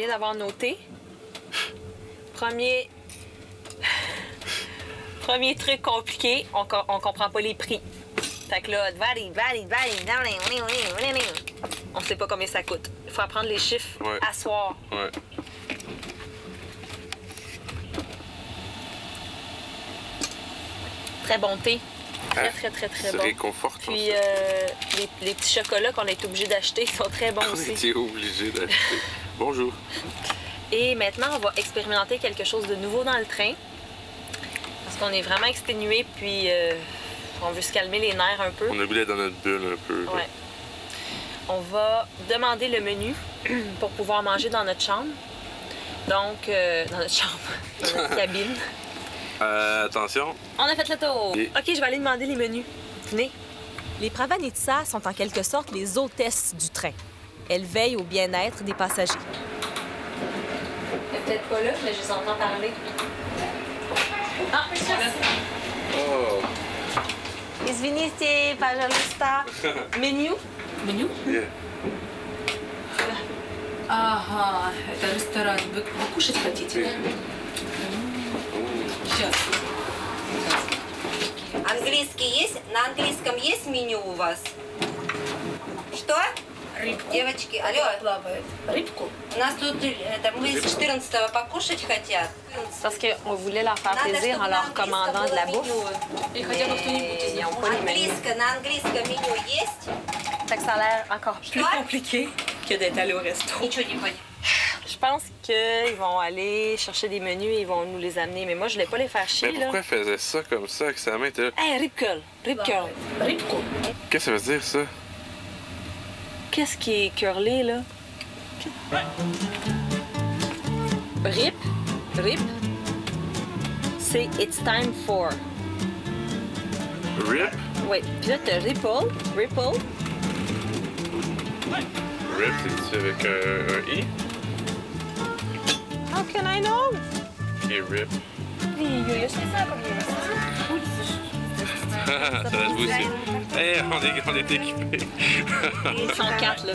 vient d'avoir noté. Premier truc compliqué, on comprend pas les prix. Fait que là, on sait pas combien ça coûte. Il faut apprendre les chiffres à soir. Ouais. Très bon thé. Très bon. C'est réconfortant. Puis les petits chocolats qu'on a été obligé d'acheter sont très bons aussi. On a été obligé d'acheter. Bonjour. Et maintenant, on va expérimenter quelque chose de nouveau dans le train. Parce qu'on est vraiment exténué, puis on veut se calmer les nerfs un peu. On a voulu être dans notre bulle un peu. Ouais. On va demander le menu pour pouvoir manger dans notre chambre. Donc, dans notre chambre, dans notre cabine. Attention. On a fait le tour. Et... OK, je vais aller demander les menus. Venez. Les Pravanitsa sont en quelque sorte les hôtesses du train. Elles veillent au bien-être des passagers. Elle est peut-être pas là, mais je les entends parler. Ah, merci. Oh. Извините, пожалуйста. Меню? Меню? Yeah. Ага, это ресторан. Вы кушать хотите, да? Сейчас. Английский есть? На английском есть меню у вас? Что? Рыбку. Девочки, алло. Плавает. Рыбку? У нас тут мы с 14-го покушать хотят. Parce qu'on voulait leur faire plaisir en leur commandant de la bouffe. И хотя бы кто-нибудь из Ils них. n'ont pas les menus. На английском меню есть? Fait que ça a l'air encore plus compliqué que d'être allé au resto. Ничего не понял. Je pense qu'ils vont aller chercher des menus et ils vont nous les amener. Mais moi, je voulais pas les faire chier, Mais là. pourquoi elle faisait ça comme ça avec sa main? Hey, Ripcurl! Ripcurl! Рыбку. Qu'est-ce que ça veut dire, ça? Qu'est-ce qui est curlé, là? Rip. Rip. C'est It's time for. Rip? Oui. Puis là, t'as Ripple. Ripple. Rip, c'est avec un I? How can I know? Et rip. Je sais ça comme Ça va jouer aussi. Hey, on est équipés. Ils sont 4, là.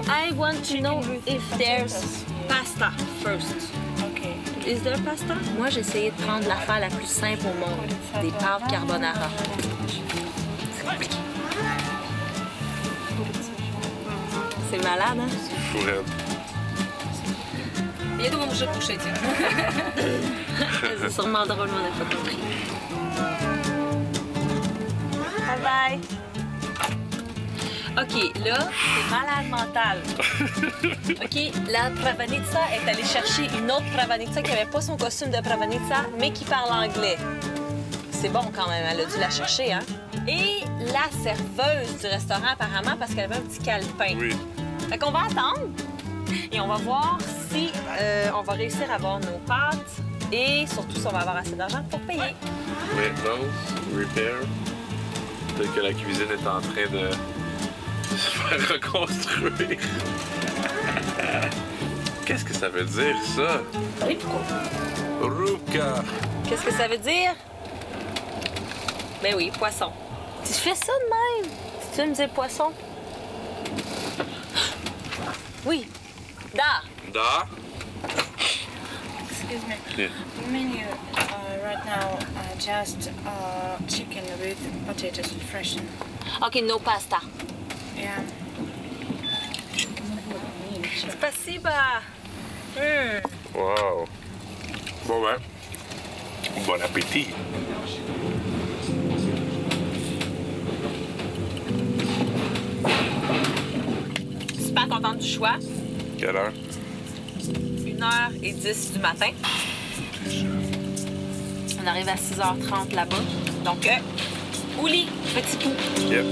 I want to know if there's pasta first. Okay. Is there pasta? Moi, j'ai essayé de prendre l'affaire la plus simple au monde. Des pâtes carbonara. C'est compliqué. C'est malade, hein? C'est fou, raide. Я думаю, уже кушайте. C'est sûrement drôle, mais on n'a pas compris. Bye bye! OK, là, c'est malade mental. OK, la Pravanitsa est allée chercher une autre Pravanitsa qui n'avait pas son costume de Pravanitsa, mais qui parle anglais. C'est bon quand même, elle a dû la chercher, hein? Et la serveuse du restaurant, apparemment, parce qu'elle avait un petit calepin. Oui. Fait qu'on va attendre et on va voir si on va réussir à avoir nos pâtes et surtout si on va avoir assez d'argent pour payer. Maintenance, repair. Peut-être que la cuisine est en train de se faire reconstruire. Qu'est-ce que ça veut dire, ça? Рыбку. Ruka. Qu'est-ce que ça veut dire? Ben oui, poisson. Tu fais ça de même? Tu veux me dire poisson? Oui. Da. Da. Excuse me. Yeah. Menu right now just chicken with potatoes fresh. OK, no pasta. Yeah. Spasiba. Wow. Bon ben, bon appétit. Super contente du choix. Quelle heure? 1h10 du matin. On arrive à 6h30 là-bas. Donc, au lit, petit pou. Yep.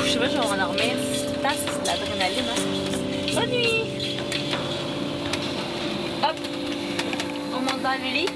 Je sais pas si on va dormir. C'est de l'adrénaline, hein? Bonne nuit! Hop! On monte dans le lit.